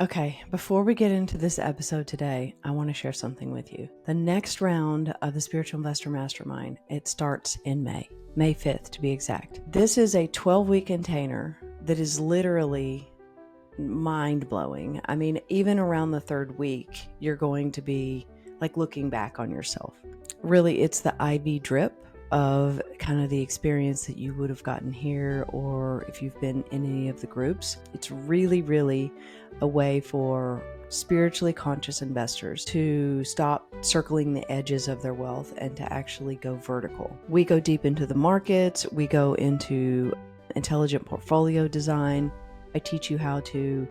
Okay, before we get into this episode today, I want to share something with you. The next round of the Spiritual Investor Mastermind, it starts in May 5th to be exact. This is a 12-week container that is literally mind-blowing. I mean, even around the third week, you're going to be like looking back on yourself. Really, it's the IV drip of kind of the experience that you would have gotten here, or if you've been in any of the groups. It's really a way for spiritually conscious investors to stop circling the edges of their wealth and to actually go vertical. We go deep into the markets. We go into intelligent portfolio design. I teach you how to,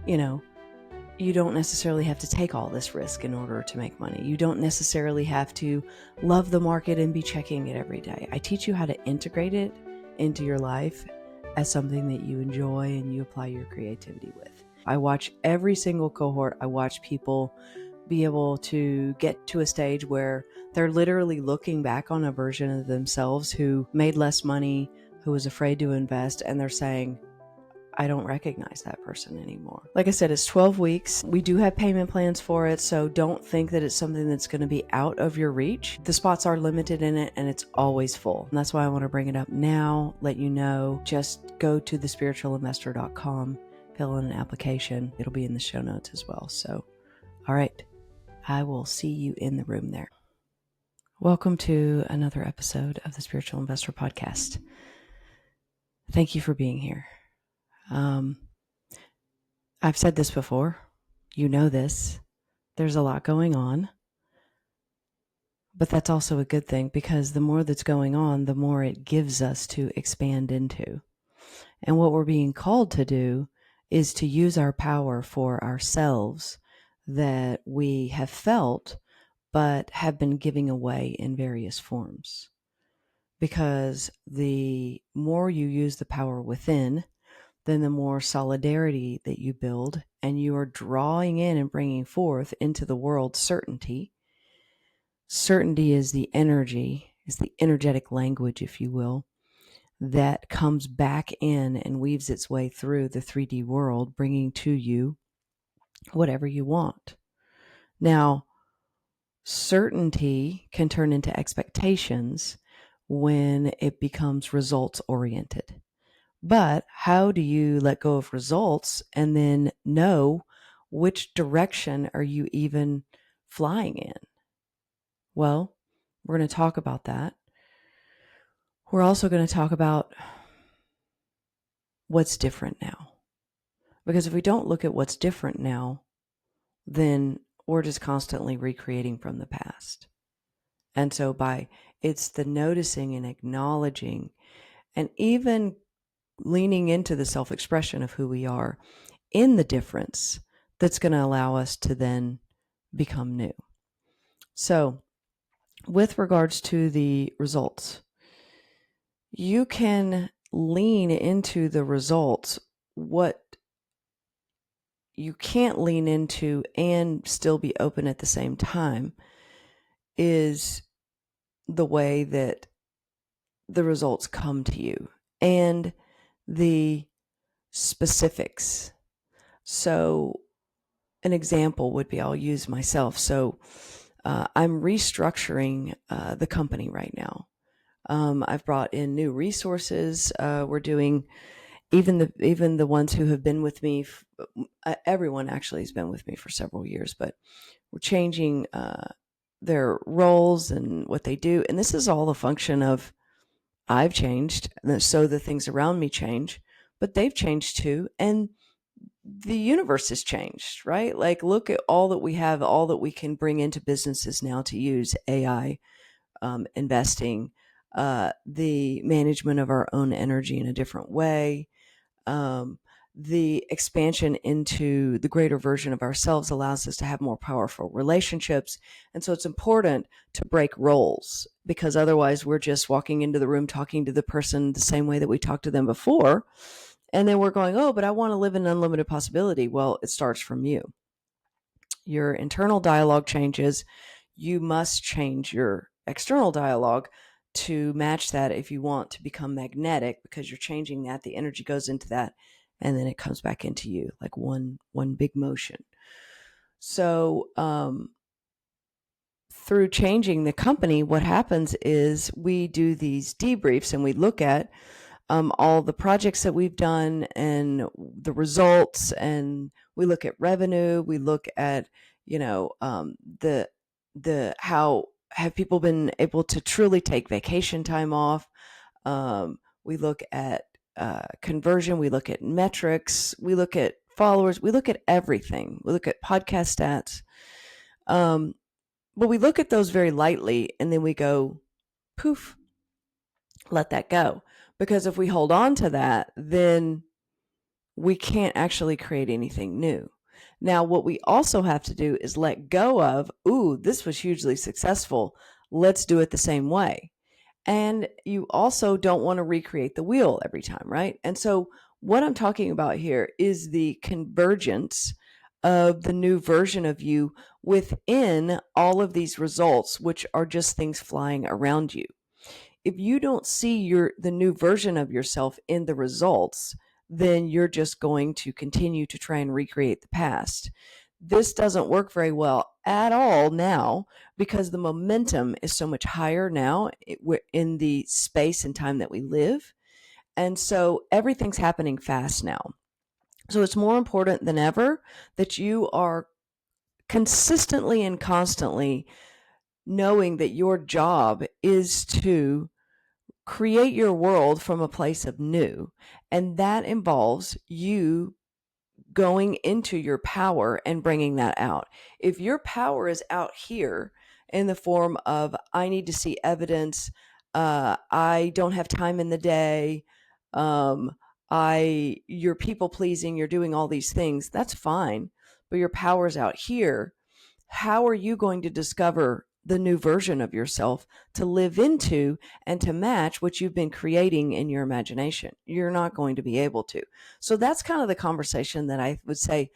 you don't necessarily have to take all this risk in order to make money. You don't necessarily have to love the market and be checking it every day. I teach you how to integrate it into your life as something that you enjoy and you apply your creativity with. I watch every single cohort. I watch people be able to get to a stage where they're literally looking back on a version of themselves who made less money, who was afraid to invest, and they're saying, I don't recognize that person anymore. Like I said, it's 12 weeks. We do have payment plans for it, so don't think that it's something that's going to be out of your reach. The spots are limited in it, and it's always full. And that's why I want to bring it up now, let you know. Just go to thespiritualinvestor.com, fill in an application. It'll be in the show notes as well. So, all right, I will see you in the room there. Welcome to another episode of the Spiritual Investor Podcast. Thank you for being here. I've said this before. You know this. There's a lot going on. But that's also a good thing, because the more that's going on, the more it gives us to expand into. And what we're being called to do is to use our power for ourselves that we have felt but have been giving away in various forms. Because the more you use the power within, then the more solidarity that you build, and you are drawing in and bringing forth into the world certainty. Certainty is the energy, is the energetic language, if you will, that comes back in and weaves its way through the 3D world, bringing to you whatever you want. Now, certainty can turn into expectations when it becomes results oriented. But how do you let go of results and then know which direction are you even flying in? Well, we're going to talk about that. We're also going to talk about what's different now. Because if we don't look at what's different now, then we're just constantly recreating from the past. And so it's the noticing and acknowledging and even leaning into the self-expression of who we are in the difference that's going to allow us to then become new. So, with regards to the results, you can lean into the results. What you can't lean into and still be open at the same time is the way that the results come to you and the specifics. So an example would be, I'll use myself. So I'm restructuring the company right now. I've brought in new resources. We're doing even the ones who have been with me. Everyone actually has been with me for several years, but we're changing their roles and what they do. And this is all a function of I've changed, so the things around me change, but they've changed too. And the universe has changed, right? Like, look at all that we have, all that we can bring into businesses now to use AI, investing, the management of our own energy in a different way. The expansion into the greater version of ourselves allows us to have more powerful relationships. And so it's important to break roles, because otherwise we're just walking into the room talking to the person the same way that we talked to them before. And then we're going, oh, but I want to live in unlimited possibility. Well, it starts from you. Your internal dialogue changes. You must change your external dialogue to match that if you want to become magnetic, because you're changing that. The energy goes into that. and then it comes back into you like one big motion. So through changing the company, what happens is we do these debriefs and we look at all the projects that we've done and the results, and we look at revenue. We look at, the how have people been able to truly take vacation time off. We look at conversion. We look at metrics. We look at followers. We look at everything. We look at podcast stats. But we look at those very lightly, and then we go, poof, let that go. Because if we hold on to that, then we can't actually create anything new. Now, what we also have to do is let go of, ooh, this was hugely successful. Let's do it the same way. And you also don't want to recreate the wheel every time, right? And so what I'm talking about here is the convergence of the new version of you within all of these results, which are just things flying around you. If you don't see the new version of yourself in the results, then you're just going to continue to try and recreate the past. This doesn't work very well at all now because the momentum is so much higher now in the space and time that we live. And so everything's happening fast now. So it's more important than ever that you are consistently and constantly knowing that your job is to create your world from a place of new. And that involves you going into your power and bringing that out. If your power is out here in the form of, I need to see evidence, I don't have time in the day, you're people pleasing, you're doing all these things, that's fine. But your power's out here. How are you going to discover the new version of yourself to live into and to match what you've been creating in your imagination? You're not going to be able to. So that's kind of the conversation that I would say,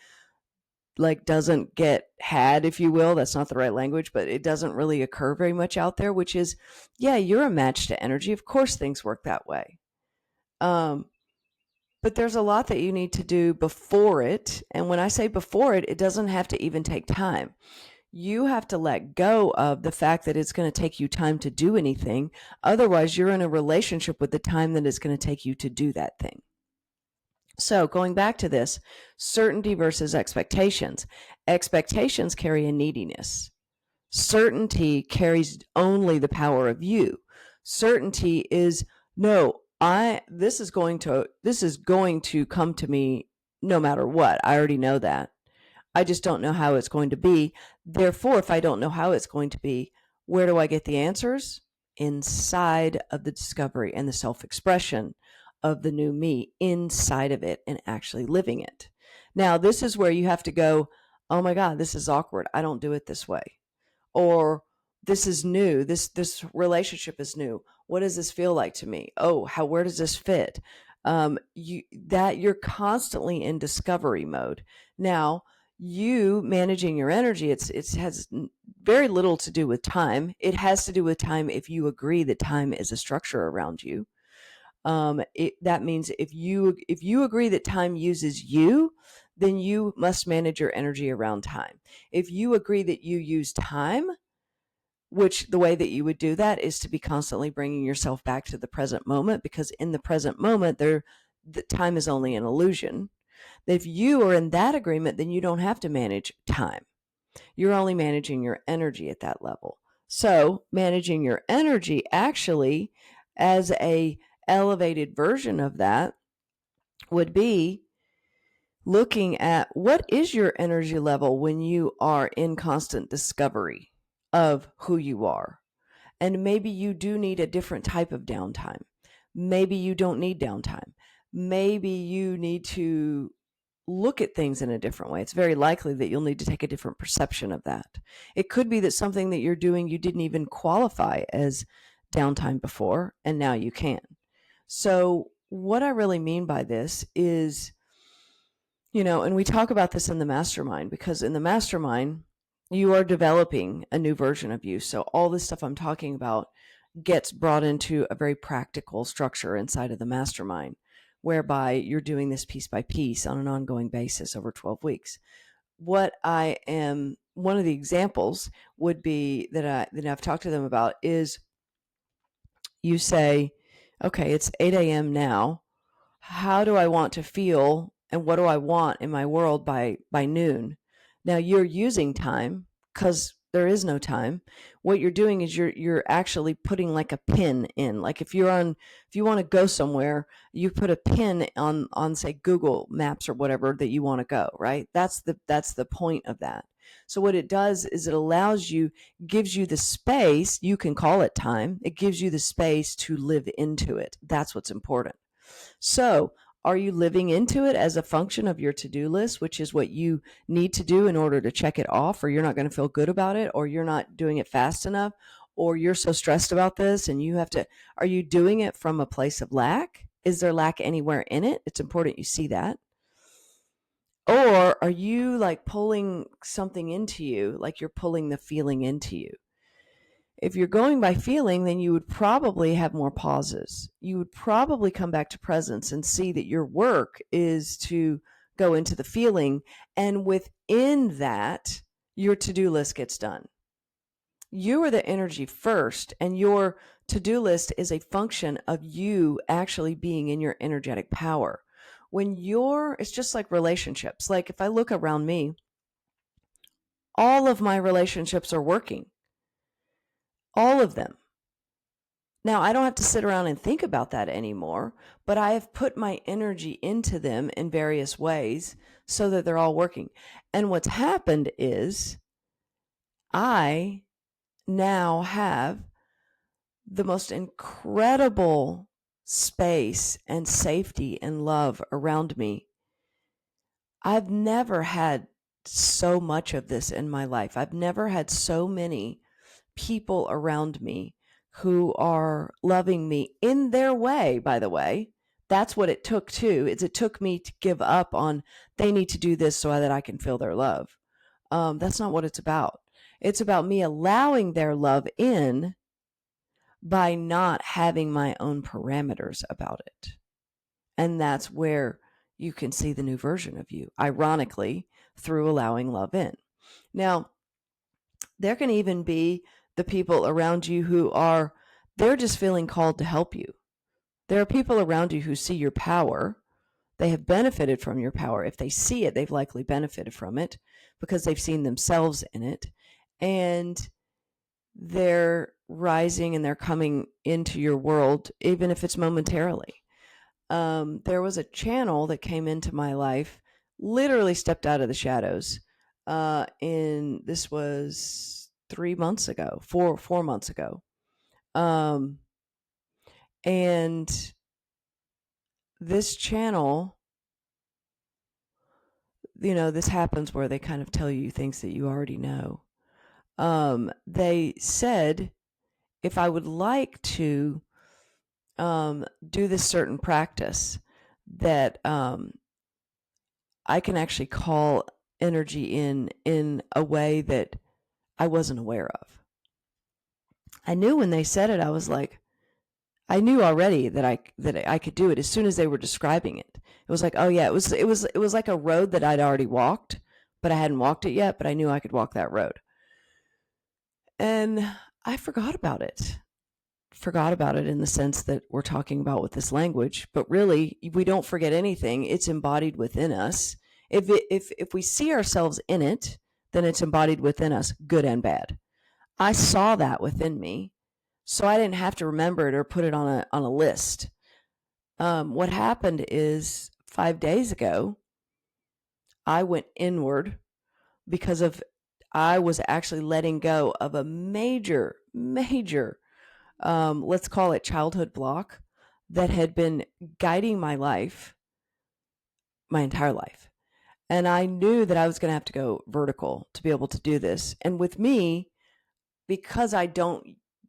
like, doesn't get had, if you will. That's not the right language, but it doesn't really occur very much out there, which is, yeah, you're a match to energy. Of course things work that way. But there's a lot that you need to do before it. And when I say before it, it doesn't have to even take time. You have to let go of the fact that it's going to take you time to do anything. Otherwise, you're in a relationship with the time that it's going to take you to do that thing. So going back to this, certainty versus expectations. Expectations carry a neediness. Certainty carries only the power of you. Certainty is, no, this is going to come to me no matter what. I already know that. I just don't know how it's going to be. Therefore, if I don't know how it's going to be, where do I get the answers? Inside of the discovery and the self-expression of the new me, inside of it and actually living it. Now, this is where you have to go, oh my God, this is awkward. I don't do it this way. Or this is new. This relationship is new. What does this feel like to me? Oh, where does this fit? You're constantly in discovery mode. Now, you managing your energy, it has very little to do with time. It has to do with time if you agree that time is a structure around you. That means if you agree that time uses you, then you must manage your energy around time. If you agree that you use time, which the way that you would do that is to be constantly bringing yourself back to the present moment, because in the present moment, the time is only an illusion. If you are in that agreement, then you don't have to manage time. You're only managing your energy at that level. So managing your energy actually as a elevated version of that would be looking at what is your energy level when you are in constant discovery of who you are. And maybe you do need a different type of downtime. Maybe you don't need downtime. Maybe you need to look at things in a different way. It's very likely that you'll need to take a different perception of that. It could be that something that you're doing you didn't even qualify as downtime before, and now you can. So what I really mean by this is, and we talk about this in the mastermind, because in the mastermind, you are developing a new version of you. So all this stuff I'm talking about gets brought into a very practical structure inside of the mastermind, whereby you're doing this piece by piece on an ongoing basis over 12 weeks. One of the examples would be that I've talked to them about is you say, okay, it's 8 a.m. now. How do I want to feel and what do I want in my world by noon? Now you're using time because there is no time. What you're doing is you're actually putting like a pin in. Like if you want to go somewhere, you put a pin on say Google Maps or whatever that you want to go, right? That's the point of that. So what it does is it gives you the space, you can call it time. It gives you the space to live into it. That's what's important. So, are you living into it as a function of your to-do list, which is what you need to do in order to check it off, or you're not going to feel good about it, or you're not doing it fast enough, or you're so stressed about this and are you doing it from a place of lack? Is there lack anywhere in it? It's important you see that. Or are you like pulling something into you, like you're pulling the feeling into you? If you're going by feeling, then you would probably have more pauses. You would probably come back to presence and see that your work is to go into the feeling. And within that, your to-do list gets done. You are the energy first, and your to-do list is a function of you actually being in your energetic power. It's just like relationships. Like if I look around me, all of my relationships are working. All of them. Now, I don't have to sit around and think about that anymore, but I have put my energy into them in various ways so that they're all working. And what's happened is I now have the most incredible space and safety and love around me. I've never had so much of this in my life. I've never had so many people around me who are loving me in their way, by the way. That's what it took too, is it took me to give up on they need to do this so that I can feel their love. That's not what it's about. It's about me allowing their love in by not having my own parameters about it. And that's where you can see the new version of you, ironically, through allowing love in. Now, there can even be the people around you they're just feeling called to help you. There are people around you who see your power. They have benefited from your power. If they see it, they've likely benefited from it because they've seen themselves in it. And they're rising and they're coming into your world, even if it's momentarily. There was a channel that came into my life, literally stepped out of the shadows. This was 3 months ago, 4 months ago. And this channel, this happens where they kind of tell you things that you already know. They said if I would like to do this certain practice, that I can actually call energy in a way that I wasn't aware of. I knew when they said it, I was like, I knew already that I could do it as soon as they were describing it. It was like, oh yeah, it was like a road that I'd already walked, but I hadn't walked it yet, but I knew I could walk that road. And I forgot about it. Forgot about it in the sense that we're talking about with this language, but really we don't forget anything. It's embodied within us. If we see ourselves in it, then it's embodied within us, good and bad. I saw that within me, so I didn't have to remember it or put it on a list. What happened is 5 days ago, I went inward because I was actually letting go of a major, let's call it childhood block that had been guiding my life, my entire life. And I knew that I was going to have to go vertical to be able to do this. And with me, because I don't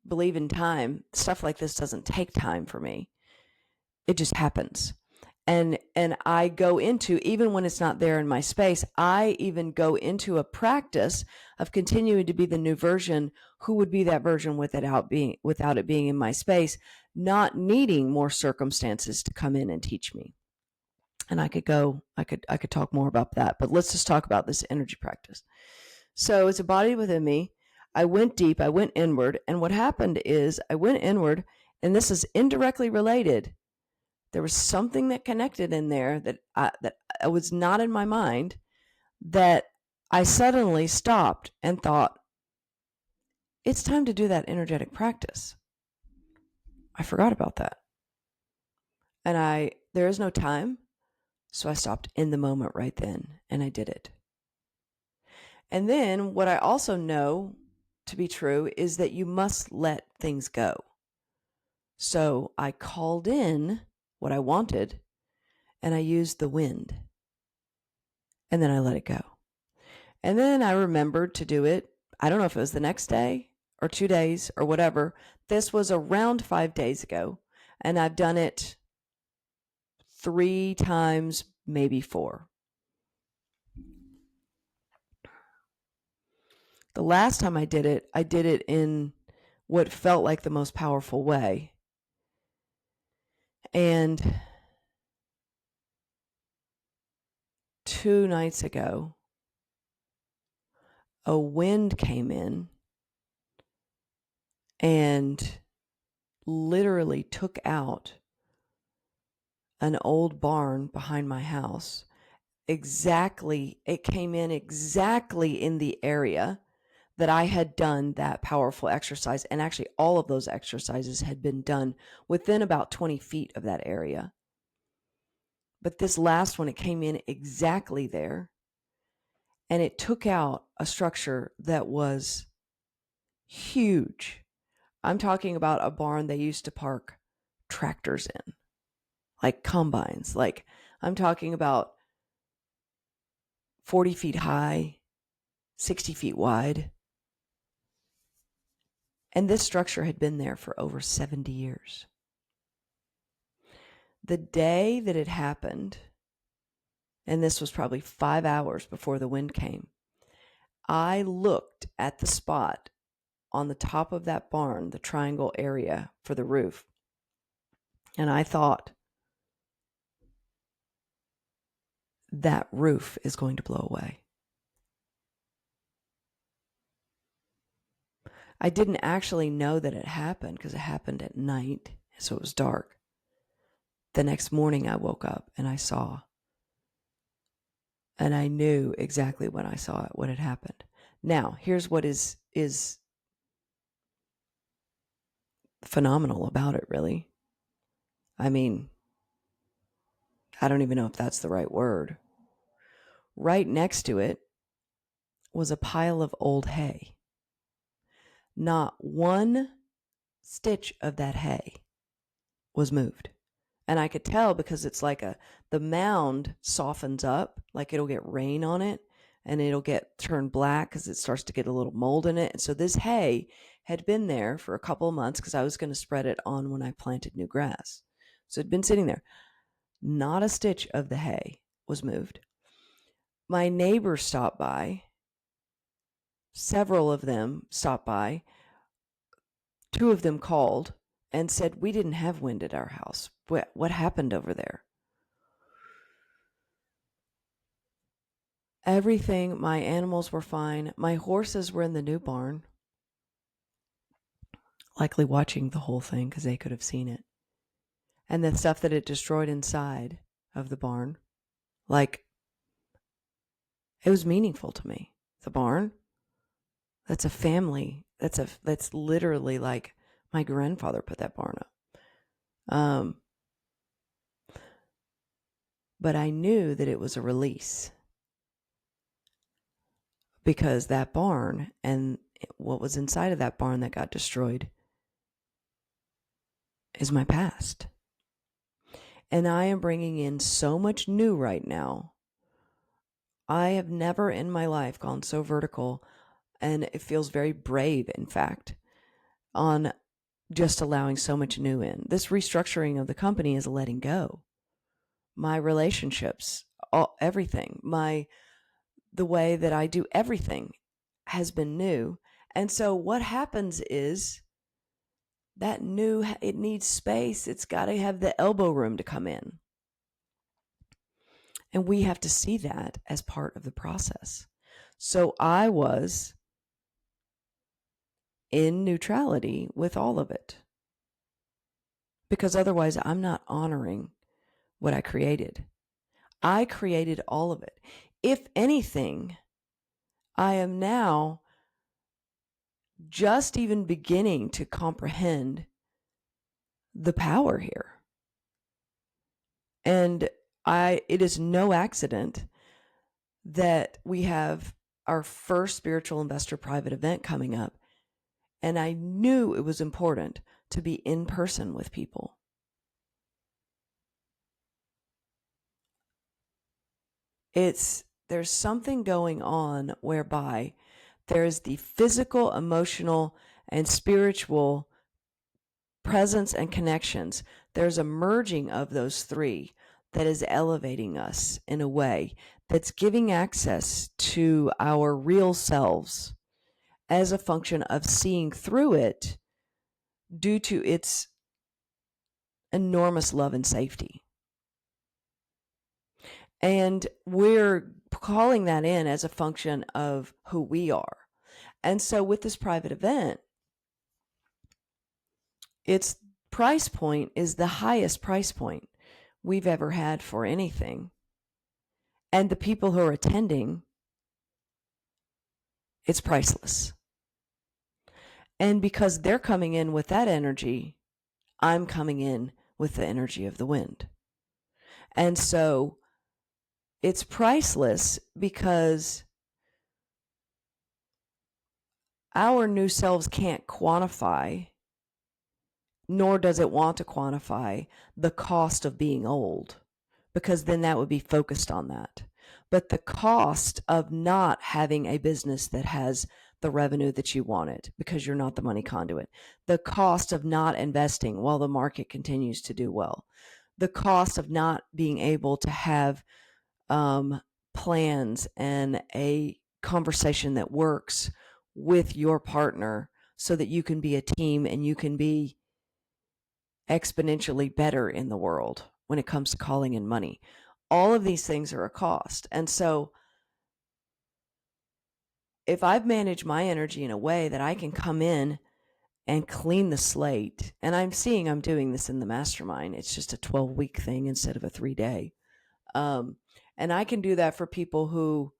believe in time, stuff like this doesn't take time for me. It just happens. And I go into, even when it's not there in my space, I even go into a practice of continuing to be the new version who would be that version without it being in my space, not needing more circumstances to come in and teach me. And I could talk more about that, but let's just talk about this energy practice. So it's a body within me. I went deep, I went inward, and what happened is I went inward, and this is indirectly related. There was something that connected in there that was not in my mind, that I suddenly stopped and thought, it's time to do that energetic practice. I forgot about that. And there is no time, so I stopped in the moment right then and I did it. And then what I also know to be true is that you must let things go. So I called in what I wanted and I used the wind. And then I let it go. And then I remembered to do it. I don't know if it was the next day or 2 days or whatever. This was around 5 days ago. And I've done it 3 times, maybe 4. The last time I did it in what felt like the most powerful way. And 2 nights ago, a wind came in and literally took out an old barn behind my house. It came in exactly in the area that I had done that powerful exercise. And actually, all of those exercises had been done within about 20 feet of that area. But this last one, it came in exactly there. And it took out a structure that was huge. I'm talking about a barn they used to park tractors in, like combines. Like, I'm talking about 40 feet high, 60 feet wide. And this structure had been there for over 70 years. The day that it happened, and this was probably 5 hours before the wind came, I looked at the spot on the top of that barn, the triangle area for the roof, and I thought, that roof is going to blow away. I didn't actually know that it happened because it happened at night, so it was dark. The next morning I woke up and I saw, and I knew exactly when I saw it what had happened. Now, here's what is phenomenal about it, really. I mean, I don't even know if that's the right word. Right next to it was a pile of old hay. Not one stitch of that hay was moved. And I could tell because it's like the mound softens up, like it'll get rain on it and it'll get turned black because it starts to get a little mold in it. And so this hay had been there for a couple of months because I was going to spread it on when I planted new grass. So it'd been sitting there. Not a stitch of the hay was moved. My neighbors stopped by. Several of them stopped by. 2 of them called and said, we didn't have wind at our house. What happened over there? Everything, my animals were fine. My horses were in the new barn, likely watching the whole thing because they could have seen it. And the stuff that it destroyed inside of the barn, like, it was meaningful to me. The barn, that's a family. That's literally like my grandfather put that barn up. But I knew that it was a release because that barn and what was inside of that barn that got destroyed is my past. And I am bringing in so much new right now. I have never in my life gone so vertical, and it feels very brave, in fact, on just allowing so much new in. This restructuring of the company is letting go. My relationships, everything, the way that I do everything has been new. And so what happens is that new, it needs space. It's got to have the elbow room to come in. And we have to see that as part of the process. So I was in neutrality with all of it, because otherwise I'm not honoring what I created. I created all of it. If anything, I am now just even beginning to comprehend the power here. And it is no accident that we have our first spiritual investor private event coming up. And I knew it was important to be in person with people. There's something going on whereby there's the physical, emotional, and spiritual presence and connections. There's a merging of those three that is elevating us in a way that's giving access to our real selves as a function of seeing through it due to its enormous love and safety. And we're calling that in as a function of who we are. And so with this private event, its price point is the highest price point we've ever had for anything. And the people who are attending, it's priceless. And because they're coming in with that energy, I'm coming in with the energy of the wind. And so it's priceless because our new selves can't quantify, nor does it want to quantify, the cost of being old, because then that would be focused on that. But the cost of not having a business that has the revenue that you wanted because you're not the money conduit, the cost of not investing while the market continues to do well, the cost of not being able to have plans and a conversation that works with your partner so that you can be a team and you can be exponentially better in the world when it comes to calling in money. All of these things are a cost. And so if I've managed my energy in a way that I can come in and clean the slate, and I'm doing this in the mastermind, it's just a 12-week thing instead of a 3-day. And I can do that for people who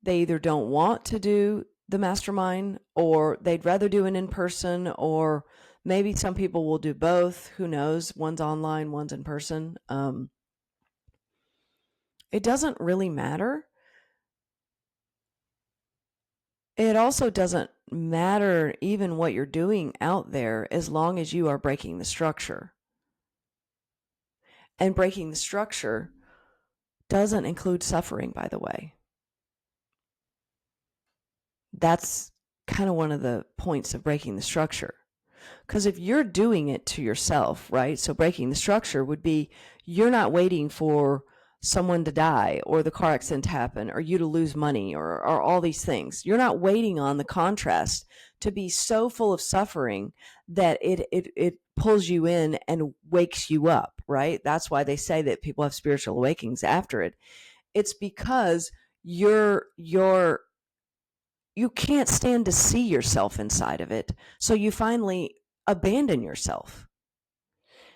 they either don't want to do the mastermind or they'd rather do an in-person, or maybe some people will do both. Who knows? One's online, one's in person. It doesn't really matter. It also doesn't matter even what you're doing out there as long as you are breaking the structure. And breaking the structure doesn't include suffering, by the way. That's kind of one of the points of breaking the structure. Because if you're doing it to yourself, right? So breaking the structure would be you're not waiting for someone to die or the car accident to happen or you to lose money or all these things. You're not waiting on the contrast to be so full of suffering that it pulls you in and wakes you up, right? That's why they say that people have spiritual awakenings after it. It's because you can't stand to see yourself inside of it. So you finally abandon yourself.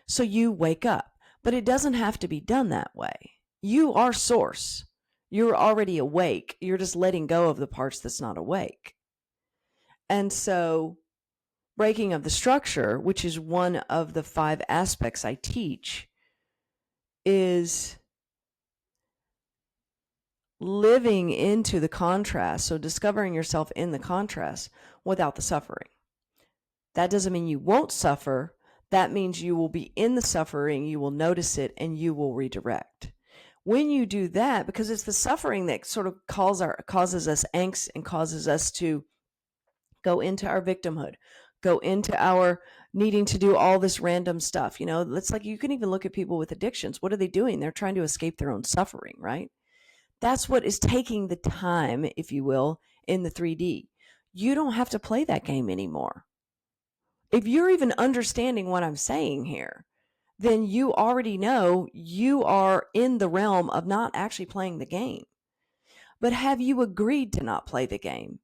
So you wake up. But it doesn't have to be done that way. You are source. You're already awake. You're just letting go of the parts that's not awake. And so breaking of the structure, which is one of the 5 aspects I teach, is living into the contrast. So discovering yourself in the contrast without the suffering. That doesn't mean you won't suffer. That means you will be in the suffering, you will notice it, and you will redirect. When you do that, because it's the suffering that sort of causes us angst and causes us to go into our victimhood, go into our needing to do all this random stuff. You know, it's like you can even look at people with addictions. What are they doing? They're trying to escape their own suffering, right? That's what is taking the time, if you will, in the 3D. You don't have to play that game anymore. If you're even understanding what I'm saying here, then you already know you are in the realm of not actually playing the game. But have you agreed to not play the game?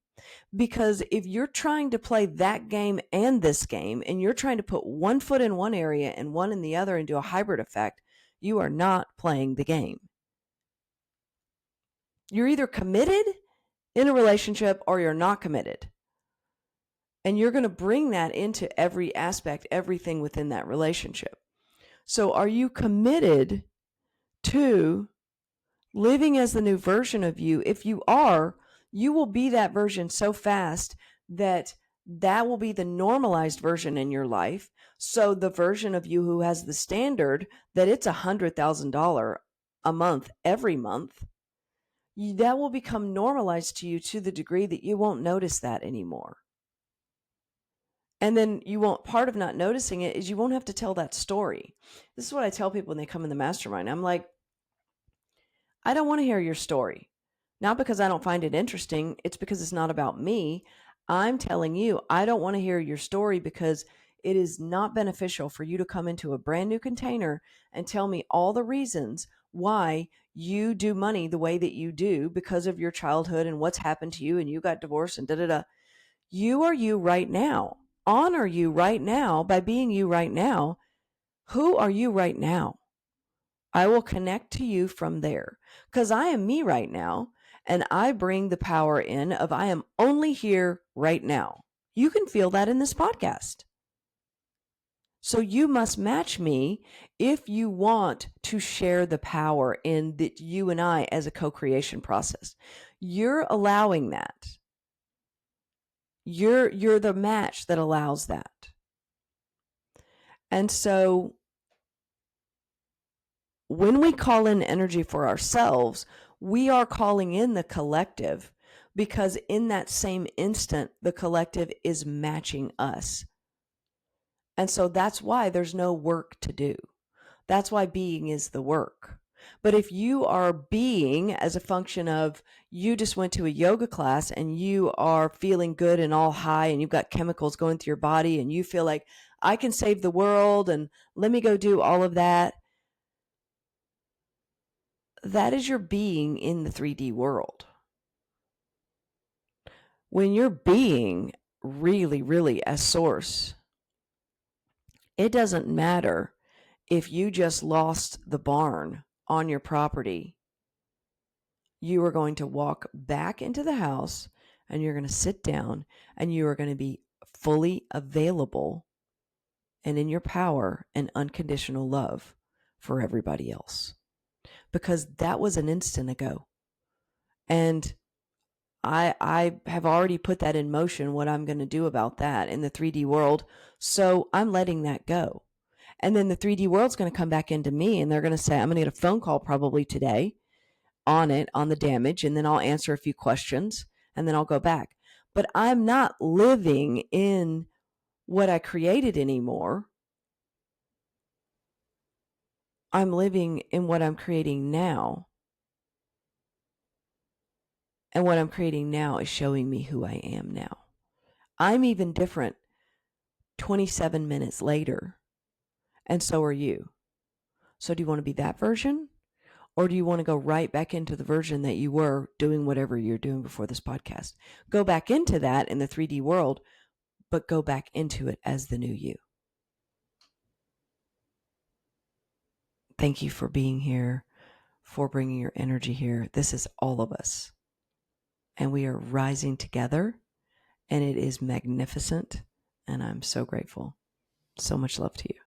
Because if you're trying to play that game and this game, and you're trying to put one foot in one area and one in the other and do a hybrid effect, you are not playing the game. You're either committed in a relationship or you're not committed. And you're going to bring that into every aspect, everything within that relationship. So are you committed to living as the new version of you? If you are, you will be that version so fast that that will be the normalized version in your life. So the version of you who has the standard that it's $100,000 a month every month, that will become normalized to you to the degree that you won't notice that anymore. And then you won't, part of not noticing it is you won't have to tell that story. This is what I tell people when they come in the mastermind. I'm like, I don't want to hear your story. Not because I don't find it interesting. It's because it's not about me. I'm telling you, I don't want to hear your story because it is not beneficial for you to come into a brand new container and tell me all the reasons why you do money the way that you do because of your childhood and what's happened to you and you got divorced and da-da-da. You are you right now. Honor you right now by being you right now. Who are you right now? I will connect to you from there because I am me right now. And I bring the power in of I am only here right now. You can feel that in this podcast. So you must match me if you want to share the power in that you and I as a co-creation process. You're allowing that. You're the match that allows that. And so when we call in energy for ourselves, we are calling in the collective because in that same instant, the collective is matching us. And so that's why there's no work to do. That's why being is the work. But if you are being as a function of you just went to a yoga class and you are feeling good and all high and you've got chemicals going through your body and you feel like I can save the world and let me go do all of that, that is your being in the 3D world. When you're being really, really as source, it doesn't matter if you just lost the barn on your property. You are going to walk back into the house and you're going to sit down and you are going to be fully available and in your power and unconditional love for everybody else. Because that was an instant ago. And I have already put that in motion, what I'm going to do about that in the 3D world. So I'm letting that go. And then the 3D world's going to come back into me and they're going to say, I'm going to get a phone call probably today on the damage. And then I'll answer a few questions and then I'll go back. But I'm not living in what I created anymore. I'm living in what I'm creating now. And what I'm creating now is showing me who I am now. I'm even different 27 minutes later. And so are you. So do you want to be that version? Or do you want to go right back into the version that you were doing whatever you're doing before this podcast? Go back into that in the 3D world, but go back into it as the new you. Thank you for being here, for bringing your energy here. This is all of us. And we are rising together, and it is magnificent. And I'm so grateful. So much love to you.